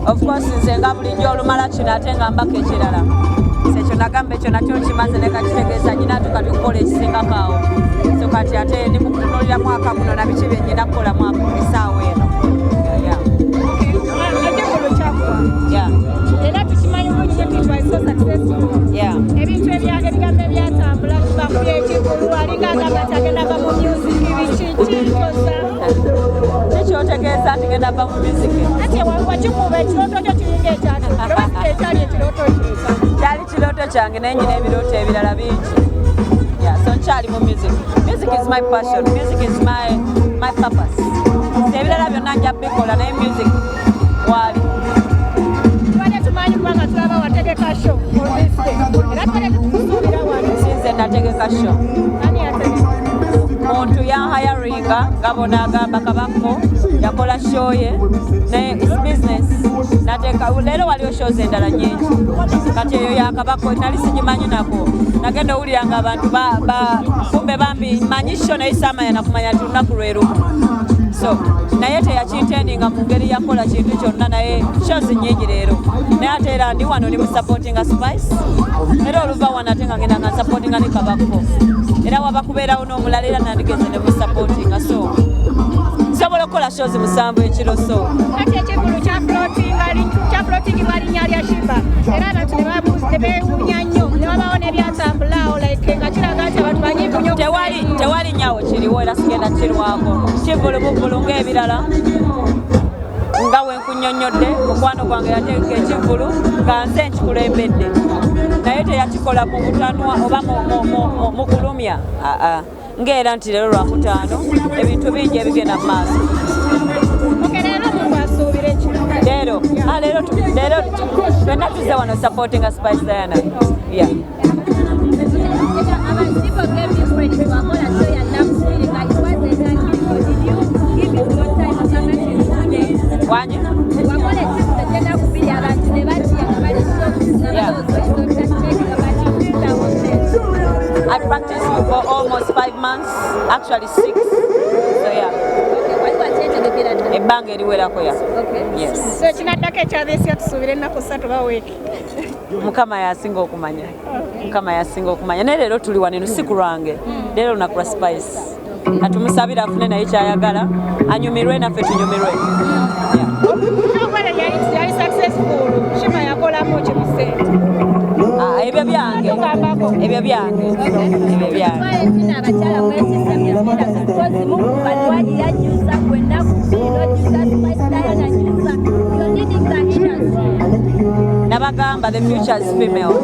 Of course nze nga bulijjo olumala kino ate nga mbaka ekirala ekyo nagamba ekyo nakyo kimaze ne kakitegeeza nyina tukatukola ekisingako awo so kati ate ndi mu kutunuulira mwaka guno na biki bye nyina kukola mwaka essaawa eno. Era tukimanyi bulungi nti twaliko successful. Ebintu ebigambo ebyatambula bakubye ekikulu alinga agamba nti agenda va mu music bikikosa kikyotegeeza nti genda va mu music ati wakikuba ekirooto kyo kiringa ekyali ekirooto kyali kirooto kyange naye nyina ebirooto ebirala bingi so nkyali mu music. Music is my passion, music is my purpose. Ebirala byonna nja bikola naye music wali wategeka show era twale tukusuubira wano sinze nategeka show muntu yanhayaringa ngabona agamba kabako yakola show ye naye is business nateeka leero waliwo shows endala nyingi kati eyo yakabako nali sigimanyi nako nagenda owulira nga abantu kumbe bambi manyi show naye saamanya nakumanya nti lunaku lwe lumu so naye teyakintendinga mu ngeri yakola kintu kyonna naye shows nyingi leero naye ate era ndi wano ni musupportinga Spice era oluva wano ate nga ngenda nga nsupportinga ne kabako era waba kubeerawo n'omulala era nandigeze ne musupportinga so nsobola okukola shows musanvu ekiro so kati ekikulu kyaflotinga linnya lya Shiba era abantu ne beewuunya nnyo ne wabawo n'ebyatambulaawo like nga kiraga nti abantu banyiivu nnyo tewali nyawo kiriwo era sigenda kirwako kivulubuvulu ng'ebirala nga wenkunnyonnyodde mukwano gwange yateeka ekivulu nga nze nkikulembedde naye teyakikola mu butanwa oba mu kulumya ng'era nti leero lwakutaano ebintu bingi ebigenda mu maaso leero fenna tuzze wano supportinga Spice Diana Wanye? I practiced for almost 5 months, actually 6. So yeah. Ebbanga eriwerako ya. Yes. So kinaddako ekyabeesya tusuubire ennaku 3 ba weeki. Mukama yasinga okumanya. Mukama yasinga okumanya. Naye leero tuli wano si ku lwange. Leero lunaku lwa Spice. Atumusabira afune naye kyayagala anyumirwe naffe tunyumirwe. Yali successful. Shiba yakolamu ki mu ssente? Ebyo byange. Ebyo byange. Ebyo byange. Abakyala mwesisa byamera kozi mu balwali yajuza kwenda kubiro juza Spice Diana juza. You're needing the industry. Nabagamba the future is female.